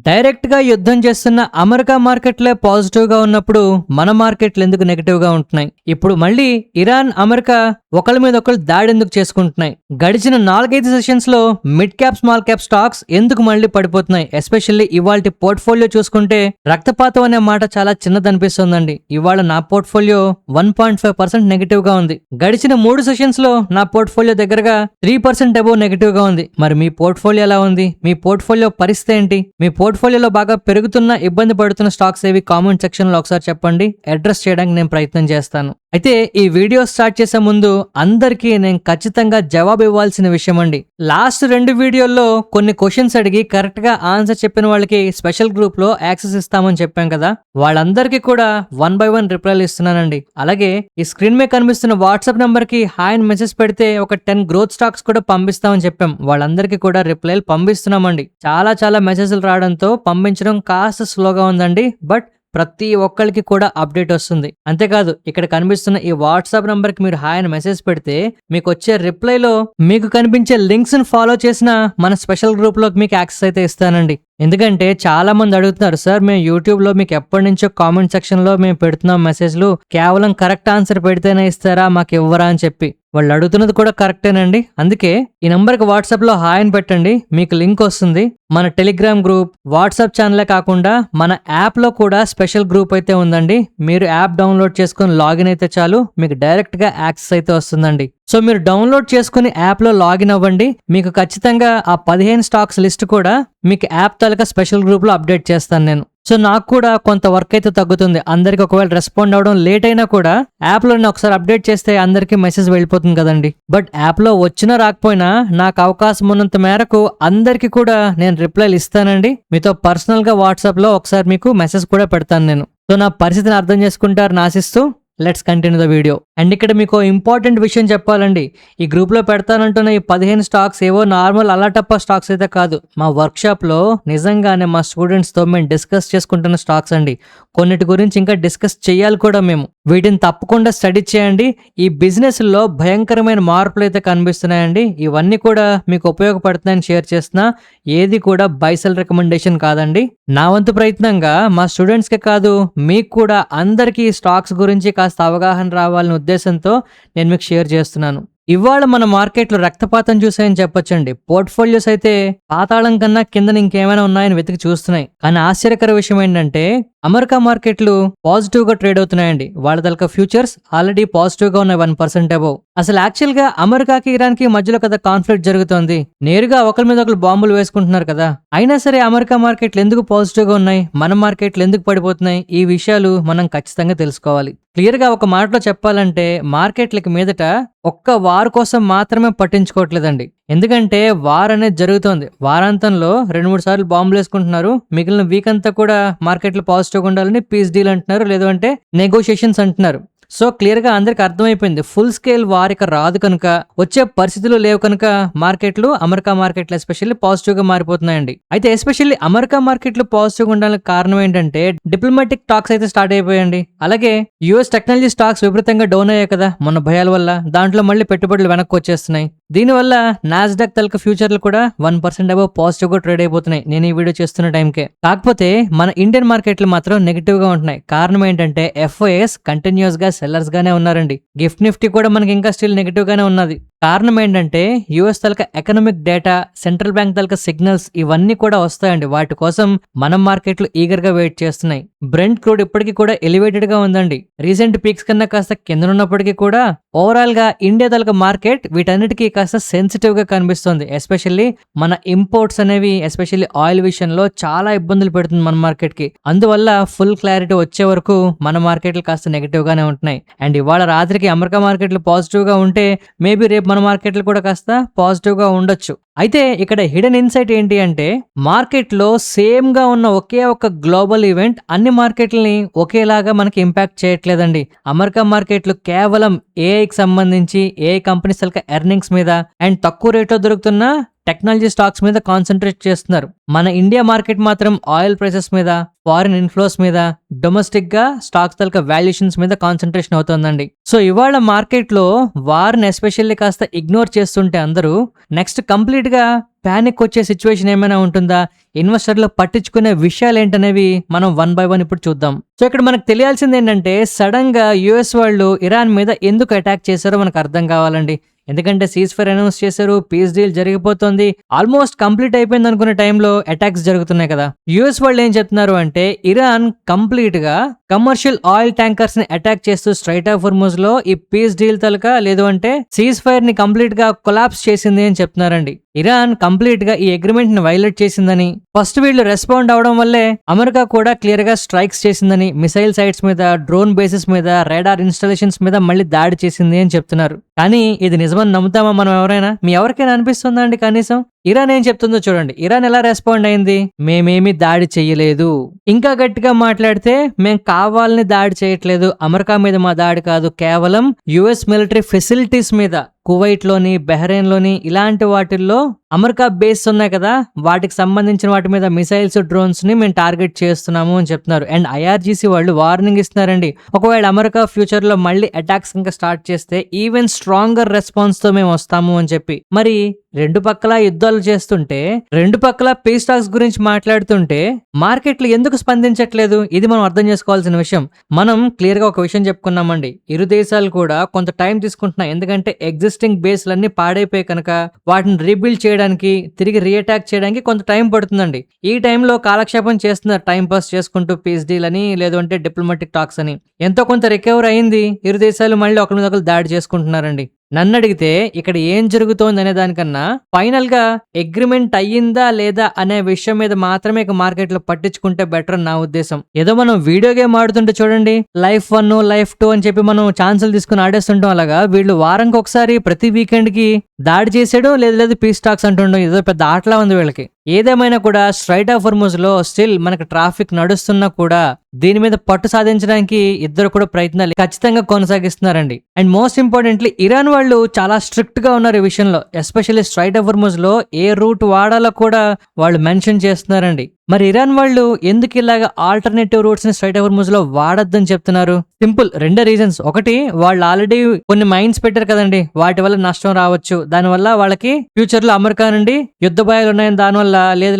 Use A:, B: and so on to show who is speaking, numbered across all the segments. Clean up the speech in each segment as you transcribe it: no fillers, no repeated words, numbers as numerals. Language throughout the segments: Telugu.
A: డైరెక్ట్ గా యుద్ధం చేస్తున్న అమెరికా మార్కెట్లే పాజిటివ్ గా ఉన్నప్పుడు మన మార్కెట్లు ఎందుకు నెగిటివ్ గా ఉంటున్నాయి? ఇప్పుడు మళ్ళీ ఇరాన్ అమెరికా ఒకళ్ళ మీద ఒకళ్ళు దాడి ఎందుకు చేసుకుంటున్నాయి? గడిచిన 4-5 సెషన్స్ లో mid cap small cap stocks ఎందుకు మళ్ళీ పడిపోతున్నాయి? ఎస్పెషల్లీ ఇవాళ పోర్ట్ఫోలియో చూసుకుంటే రక్తపాతం అనే మాట చాలా చిన్నదనిపిస్తుందండి. ఇవాళ నా పోర్ట్ఫోలియో 1.5% నెగిటివ్ గా ఉంది. గడిచిన 3 సెషన్స్ లో నా పోర్ట్ఫోలియో దగ్గరగా 3% అబోవ్ నెగిటివ్ గా ఉంది. మరి మీ పోర్ట్ఫోలియో ఎలా ఉంది? మీ పోర్ట్ఫోలియో పరిస్థితి ఏంటి? మీ పోర్ట్ఫోలియోలో బాగా పెరుగుతున్న ఇబ్బంది పడుతున్న స్టాక్స్ ఏవి కామెంట్ సెక్షన్ లో ఒకసారి చెప్పండి. అడ్రస్ చేయడానికి నేను ప్రయత్నం చేస్తాను. అయితే ఈ వీడియో స్టార్ట్ చేసే ముందు అందరికీ నేను ఖచ్చితంగా జవాబు ఇవ్వాల్సిన విషయం అండి. లాస్ట్ 2 వీడియోల్లో కొన్ని క్వశ్చన్స్ అడిగి కరెక్ట్ గా ఆన్సర్ చెప్పిన వాళ్ళకి స్పెషల్ గ్రూప్ లో యాక్సెస్ ఇస్తామని చెప్పాం కదా, వాళ్ళందరికీ కూడా 1 by 1 రిప్లైలు ఇస్తున్నానండి. అలాగే ఈ స్క్రీన్ మీద కనిపిస్తున్న వాట్సాప్ నంబర్ కి హాయ్ అని మెసేజ్ పెడితే ఒక 10 గ్రోత్ స్టాక్స్ కూడా పంపిస్తామని చెప్పాం. వాళ్ళందరికీ కూడా రిప్లైలు పంపిస్తున్నామండి. చాలా మెసేజ్లు రావడంతో పంపించడం కాస్త స్లోగా ఉందండి. బట్ ప్రతి ఒక్కరికి కూడా అప్డేట్ వస్తుంది. అంతేకాదు ఇక్కడ కనిపిస్తున్న ఈ వాట్సాప్ నంబర్ కి మీరు హాయ్ అని మెసేజ్ పెడితే మీకు వచ్చే రిప్లైలో మీకు కనిపించే లింక్స్ ని ఫాలో చేసిన మన స్పెషల్ గ్రూప్ లో మీకు యాక్సెస్ అయితే ఇస్తానండి. ఎందుకంటే చాలా మంది అడుగుతున్నారు, సార్ మేము యూట్యూబ్ లో మీకు ఎప్పటి నుంచో కామెంట్ సెక్షన్ లో మేము పెడుతున్నాం మెసేజ్లు, కేవలం కరెక్ట్ ఆన్సర్ పెడితేనే ఇస్తారా, మాకు ఇవ్వరా అని చెప్పి. వాళ్ళు అడుగుతున్నది కూడా కరెక్టేనండి. అందుకే ఈ నంబర్కి వాట్సాప్ లో హాయ్ అని పెట్టండి, మీకు లింక్ వస్తుంది. మన టెలిగ్రామ్ గ్రూప్, వాట్సాప్ ఛానలే కాకుండా మన యాప్ లో కూడా స్పెషల్ గ్రూప్ అయితే ఉందండి. మీరు యాప్ డౌన్లోడ్ చేసుకుని లాగిన్ అయితే చాలు, మీకు డైరెక్ట్ గా యాక్సెస్ అయితే వస్తుందండి. సో మీరు డౌన్లోడ్ చేసుకుని యాప్ లో లాగిన్ అవ్వండి. మీకు ఖచ్చితంగా ఆ 15 స్టాక్స్ లిస్ట్ కూడా మీకు యాప్ తాలూకా స్పెషల్ గ్రూప్ లో అప్డేట్ చేస్తాను నేను. సో నాకు కూడా కొంత వర్క్ అయితే తగ్గుతుంది. అందరికి ఒకవేళ రెస్పాండ్ అవడం లేట్ అయినా కూడా యాప్ లో నేను ఒకసారి అప్డేట్ చేస్తే అందరికి మెసేజ్ వెళ్ళిపోతుంది కదండి. బట్ యాప్ లో వచ్చినా రాకపోయినా నాకు అవకాశం ఉన్నంత మేరకు అందరికి కూడా నేను రిప్లైలు ఇస్తానండి. మీతో పర్సనల్ గా వాట్సాప్ లో ఒకసారి మీకు మెసేజ్ కూడా పెడతాను నేను. సో నా పరిస్థితిని అర్థం చేసుకుంటారని ఆశిస్తూ let's continue the video. And ఇక్కడ మీకు ఇంపార్టెంట్ విషయం చెప్పాలండి. ఈ గ్రూప్ లో పెడతానంటున్న ఈ 15 స్టాక్స్ ఏవో నార్మల్ అలాటప్ప స్టాక్స్ అయితే కాదు. మా వర్క్ షాప్ లో నిజంగానే మా స్టూడెంట్స్ తో మేము డిస్కస్ చేసుకుంటున్న స్టాక్స్ అండి. కొన్నిటి గురించి ఇంకా డిస్కస్ చేయాలి కూడా మేము. వీటిని తప్పకుండా స్టడీ చేయండి. ఈ బిజినెస్ లో భయంకరమైన మార్పులు అయితే కనిపిస్తున్నాయండి. ఇవన్నీ కూడా మీకు ఉపయోగపడుతున్నాయని షేర్ చేస్తున్నా. ఏది కూడా బైసెల్ రికమెండేషన్ కాదండి. నా వంతు ప్రయత్నంగా మా స్టూడెంట్స్ కే కాదు మీకు కూడా అందరికీ స్టాక్స్ గురించి కాస్త అవగాహన రావాలనే ఉద్దేశంతో నేను మీకు షేర్ చేస్తున్నాను. ఇవాళ మన మార్కెట్లో రక్తపాతం చూసాయని చెప్పొచ్చండి. పోర్ట్ఫోలియోస్ అయితే పాతాళం కన్నా కింద ఇంకేమైనా ఉన్నాయని వెతికి చూస్తున్నాయి. కానీ ఆశ్చర్యకర విషయం ఏంటంటే అమెరికా మార్కెట్లు పాజిటివ్ గా ట్రేడ్ అవుతున్నాయండి. వాళ్ళ తలక ఫ్యూచర్స్ ఆల్రెడీ పాజిటివ్ గా ఉన్నాయి 1% అబోవ్. అసలు యాక్చువల్ గా అమెరికాకి ఇరాన్ కి మధ్యలో కదా కాన్ఫ్లిక్ట్ జరుగుతోంది. నేరుగా ఒకరి మీద ఒకరు బాంబులు వేసుకుంటున్నారు కదా. అయినా సరే అమెరికా మార్కెట్లు ఎందుకు పాజిటివ్ గా ఉన్నాయి, మన మార్కెట్లు ఎందుకు పడిపోతున్నాయి, ఈ విషయాలు మనం ఖచ్చితంగా తెలుసుకోవాలి. క్లియర్ గా ఒక మాటలో చెప్పాలంటే మార్కెట్లకి మీదట ఒక్క వార్ కోసం మాత్రమే పట్టించుకోవట్లేదండి. ఎందుకంటే వార్ అనేది జరుగుతోంది. వారాంతంలో 2-3 సార్లు బాంబులు వేసుకుంటున్నారు. మిగిలిన వీక్ అంతా కూడా మార్కెట్లు పాజిటివ్గా ఉండాలని పీస్ డీల్ అంటున్నారు, లేదు అంటే నెగోషియేషన్స్ అంటున్నారు. సో క్లియర్ గా అందరికి అర్థమైపోయింది ఫుల్ స్కేల్ వార్ ఇక రాదు కనుక, వచ్చే పరిస్థితులు లేవు కనుక మార్కెట్లు, అమెరికా మార్కెట్లు ఎస్పెషల్లీ పాజిటివ్ గా మారిపోతున్నాయండి. అయితే ఎస్పెషల్లీ అమెరికా మార్కెట్లు పాజిటివ్ గా ఉండడానికి కారణం ఏంటంటే డిప్లొమాటిక్ టాక్స్ అయితే స్టార్ట్ అయిపోయాయండి. అలాగే యుఎస్ టెక్నాలజీ స్టాక్స్ విపరీతంగా డౌన్ అయ్యాయి కదా మొన్న భయాల వల్ల. దాంట్లో మళ్ళీ పెట్టుబడులు వెనక్కి వచ్చేస్తున్నాయి. దీనివల్ల నాస్డాక్ తలక ఫ్యూచర్లు కూడా 1% అబోవ్ పాజిటివ్ గా ట్రేడ్ అయిపోతున్నాయి నేను ఈ వీడియో చేస్తున్న టైంకే. కాకపోతే మన ఇండియన్ మార్కెట్లు మాత్రం నెగిటివ్ గా ఉంటున్నాయి. కారణం ఏంటంటే ఎఫ్ఐఎస్ కంటిన్యూస్ గా సెల్లర్స్ గానే ఉన్నారండి. గిఫ్ట్ నిఫ్టీ కూడా మనకి ఇంకా స్టిల్ నెగిటివ్ గానే ఉన్నది. కారణం ఏంటంటే యుఎస్ తలక ఎకనామిక్ డేటా, సెంట్రల్ బ్యాంక్ తలక సిగ్నల్స్ ఇవన్నీ కూడా వస్తాయండి. వాటి కోసం మనం మార్కెట్లు ఈగర్ గా వెయిట్ చేస్తున్నాయి. బ్రెంట్ క్రూడ్ ఇప్పటికీ కూడా ఎలివేటెడ్ గా ఉందండి. రీసెంట్ పీక్స్ కన్నా కాస్త కింద ఉన్నప్పటికీ కూడా ఓవరాల్ గా ఇండియా తలక మార్కెట్ వీటన్నిటికీ కాస్త సెన్సిటివ్ గా కనిపిస్తుంది. ఎస్పెషల్లీ మన ఇంపోర్ట్స్ అనేవి ఎస్పెషల్లీ ఆయిల్ విషయంలో చాలా ఇబ్బందులు పెడుతుంది మన మార్కెట్ కి. అందువల్ల ఫుల్ క్లారిటీ వచ్చే వరకు మన మార్కెట్లు కాస్త నెగిటివ్ గానే ఉంటున్నాయి. అండ్ ఇవాళ రాత్రికి అమెరికా మార్కెట్లు పాజిటివ్ గా ఉంటే మేబీ రేపు మన మార్కెట్లు కూడా కాస్త పాజిటివ్ గా ఉండొచ్చు. అయితే ఇక్కడ హిడెన్ ఇన్సైట్ ఏంటి అంటే మార్కెట్ లో సేమ్ గా ఉన్న ఒకే ఒక గ్లోబల్ ఈవెంట్ అన్ని మార్కెట్లని ఒకేలాగా మనకి ఇంపాక్ట్ చేయట్లేదండి. అమెరికా మార్కెట్లు కేవలం ఏఐకి సంబంధించి ఏఐ కంపెనీస్ ఎర్నింగ్స్ మీద అండ్ తక్కువ రేట్లో దొరుకుతున్న టెక్నాలజీ స్టాక్స్ మీద కాన్సన్ట్రేట్ చేస్తున్నారు. మన ఇండియా మార్కెట్ మాత్రం ఆయిల్ ప్రైసెస్ మీద, ఫారిన్ ఇన్ఫ్లోస్ మీద, డొమెస్టిక్ గా స్టాక్స్ తలక వాల్యుయేషన్స్ మీద కాన్సన్ట్రేషన్ అవుతుందండి. సో ఇవాళ మార్కెట్ లో వార్ని ఎస్పెషల్లీ కాస్త ఇగ్నోర్ చేస్తుంటే అందరూ నెక్స్ట్ కంప్లీట్ గా ప్యానిక్ వచ్చే సిచ్యువేషన్ ఏమైనా ఉంటుందా, ఇన్వెస్టర్లు పట్టించుకునే విషయాలు ఏంటనేవి మనం 1 by 1 ఇప్పుడు చూద్దాం. సో ఇక్కడ మనకు తెలియాల్సింది ఏంటంటే, సడన్ గా యుఎస్ వాళ్ళు ఇరాన్ మీద ఎందుకు అటాక్ చేశారో మనకు అర్థం కావాలండి. ఎందుకంటే సీజ్ ఫైర్ అనౌన్స్ చేశారు, పీస్ డీల్ జరిగిపోతుంది, ఆల్మోస్ట్ కంప్లీట్ అయిపోయింది అనుకునే టైంలో అటాక్స్ జరుగుతున్నాయి కదా. యుఎస్ వాళ్ళు ఏం చెప్తున్నారు అంటే, ఇరాన్ కంప్లీట్ గా కమర్షియల్ ఆయిల్ ట్యాంకర్స్ ని అటాక్ చేస్తూ స్ట్రైట్ ఆఫ్ హోర్ముజ్ లో ఈ పీస్ డీల్ తలక లేదు అంటే సీజ్ ఫైర్ ని కంప్లీట్ గా కొలాప్స్ చేసింది అని చెప్తున్నారండి. ఇరాన్ కంప్లీట్ గా ఈ అగ్రిమెంట్ ని వైలేట్ చేసిందని, ఫస్ట్ వీళ్ళు రెస్పాండ్ అవడం వల్లే అమెరికా కూడా క్లియర్ గా స్ట్రైక్స్ చేసిందని, మిసైల్ సైట్స్ మీద, డ్రోన్ బేసెస్ మీద, రాడార్ ఇన్స్టాలేషన్స్ మీద మళ్ళీ దాడి చేసింది అని చెప్తున్నారు. కానీ ఇది నిజమని నమ్ముతామా మనం ఎవరైనా? మీ ఎవరికైనా అనిపిస్తుందా అండి కనీసం? ఇరాన్ ఏం చెప్తుందో చూడండి. ఇరాన్ ఎలా రెస్పాండ్ అయింది, మేమేమి దాడి చెయ్యలేదు. ఇంకా గట్టిగా మాట్లాడితే, మేం కావాలని దాడి చేయట్లేదు, అమెరికా మీద మా దాడి కాదు, కేవలం యుఎస్ మిలిటరీ ఫెసిలిటీస్ మీద, కువైట్ లోని, బహ్రెయిన్ లోని ఇలాంటి వాటిల్లో అమెరికా బేస్ ఉన్నాయి కదా, వాటికి సంబంధించిన వాటి మీద మిసైల్స్, డ్రోన్స్ ని మేము టార్గెట్ చేస్తున్నాము అని చెప్తున్నారు. అండ్ ఐఆర్జీసీ వాళ్ళు వార్నింగ్ ఇస్తున్నారండి, ఒకవేళ అమెరికా ఫ్యూచర్ లో మళ్ళీ అటాక్స్ ఇంకా స్టార్ట్ చేస్తే ఈవెన్ స్ట్రాంగర్ రెస్పాన్స్ తో మేము వస్తాము అని చెప్పి. మరి రెండు పక్కల యుద్ధాలు చేస్తుంటే, రెండు పక్కల పీస్ టాక్స్ గురించి మాట్లాడుతుంటే మార్కెట్లు ఎందుకు స్పందించట్లేదు? ఇది మనం అర్థం చేసుకోవాల్సిన విషయం. మనం క్లియర్ గా ఒక విషయం చెప్పుకున్నామండి, ఇరు దేశాలు కూడా కొంత టైం తీసుకుంటున్నాయి. ఎందుకంటే ఎగ్జిస్టింగ్ బేస్లన్నీ పాడైపోయి కనుక వాటిని రీబిల్డ్ చేయడానికి, తిరిగి రీఅటాక్ చేయడానికి కొంత టైం పడుతుందండి. ఈ టైంలో కాలక్షేపం చేస్తున్నారు, టైం పాస్ చేసుకుంటూ పీస్ డీల్ అని, లేదు అంటే డిప్లొమాటిక్ టాక్స్ అని. ఎంతో కొంత రికవర్ అయింది, ఇరు దేశాలు మళ్ళీ ఒకరి మీద ఒకరు దాడి చేసుకుంటున్నారండి. నన్ను అడిగితే ఇక్కడ ఏం జరుగుతోంది అనే దానికన్నా ఫైనల్ గా అగ్రిమెంట్ అయ్యిందా లేదా అనే విషయం మీద మాత్రమే మార్కెట్ లో పట్టించుకుంటే బెటర్ నా ఉద్దేశం. ఏదో మనం వీడియో గేమ్ ఆడుతుంటే చూడండి, లైఫ్ 1, లైఫ్ 2 అని చెప్పి మనం ఛాన్సులు తీసుకుని ఆడేస్తుంటాం. అలాగా వీళ్ళు వారంకి ఒకసారి ప్రతి వీకెండ్ కి దాడి చేసేయడం, లేదు పీస్ టాక్స్ అంటుండడం, ఏదో పెద్ద ఆటలా ఉంది వీళ్ళకి. ఏదేమైనా కూడా స్ట్రైట్ ఆఫ్ హోర్ముజ్ లో స్టిల్ మనకి ట్రాఫిక్ నడుస్తున్నా కూడా దీని మీద పట్టు సాధించడానికి ఇద్దరు కూడా ప్రయత్నాలు ఖచ్చితంగా కొనసాగిస్తున్నారండి. అండ్ మోస్ట్ ఇంపార్టెంట్లీ ఇరాన్ వాళ్ళు చాలా స్ట్రిక్ట్ గా ఉన్నారు ఈ విషయంలో. ఎస్పెషల్లీ స్ట్రైట్ ఆఫ్ హోర్ముజ్ లో ఏ రూట్ వాడాలో కూడా వాళ్ళు మెన్షన్ చేస్తున్నారండి. మరి ఇరాన్ వాళ్ళు ఎందుకు ఇలాగ ఆల్టర్నేటివ్ రూట్స్ ని స్ట్రైట్ ఆఫ్ హోర్ముజ్ లో వాడొద్దని చెప్తున్నారు? సింపుల్, రెండే రీజన్స్. ఒకటి, వాళ్ళు ఆల్రెడీ కొన్ని మైన్స్ పెట్టారు కదండి, వాటి వల్ల నష్టం రావచ్చు, దానివల్ల వాళ్ళకి ఫ్యూచర్ లో అమెరికా నుండి యుద్ధ భయాలు ఉన్నాయని దానివల్ల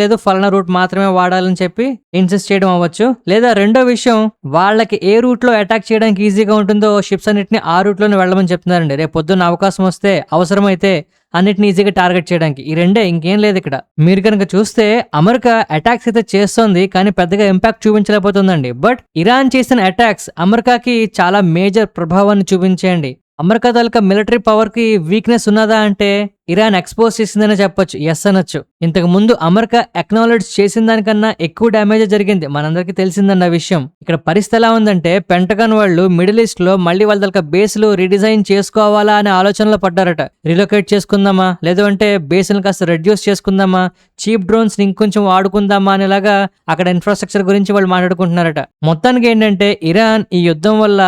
A: లేదు ఫలానా రూట్ మాత్రమే వాడాలని చెప్పి ఇన్సిస్ట్ చేయడం అవ్వచ్చు. లేదా రెండో విషయం, వాళ్ళకి ఏ రూట్ లో అటాక్ చేయడానికి ఈజీగా ఉంటుందో షిప్స్ అన్నిటిని ఆ రూట్ లోనే వెళ్ళమని చెప్తున్నారండి. రేపు పొద్దున్న అవకాశం వస్తే, అవసరమైతే అన్నిటిని ఈజీగా టార్గెట్ చేయడానికి. ఈ రెండే, ఇంకేం లేదు ఇక్కడ. మీరు కనుక చూస్తే అమెరికా అటాక్స్ అయితే చేస్తోంది, కానీ పెద్దగా ఇంపాక్ట్ చూపించలేకపోతుందండి. బట్ ఇరాన్ చేసిన అటాక్స్ అమెరికాకి చాలా మేజర్ ప్రభావాన్ని చూపించేయండి. అమెరికా తాలూకా మిలిటరీ పవర్ కి వీక్నెస్ ఉన్నదా అంటే ఇరాన్ ఎక్స్పోజ్ చేసిందనే చెప్పొచ్చు, ఎస్ అనొచ్చు. ఇంతకు ముందు అమెరికా అక్నాలెడ్జ్ చేసిన దానికన్నా ఎక్కువ డ్యామేజ్ జరిగింది, మనందరికీ తెలిసిందన్న విషయం. ఇక్కడ పరిస్థితి ఎలా ఉందంటే, పెంటగాన్ వాళ్ళు మిడిల్ ఈస్ట్ లో మళ్ళీ వాళ్ళ తాలూకా బేస్లు రీడిజైన్ చేసుకోవాలా అనే ఆలోచనలో పడ్డారట. రిలోకేట్ చేసుకుందామా, లేదు అంటే బేస్ని కాస్త రెడ్యూస్ చేసుకుందామా, చీప్ డ్రోన్స్ ని ఇంకొంచెం వాడుకుందామా అనేలాగా అక్కడ ఇన్ఫ్రాస్ట్రక్చర్ గురించి వాళ్ళు మాట్లాడుకుంటున్నారట. మొత్తానికి ఏంటంటే ఇరాన్ ఈ యుద్ధం వల్ల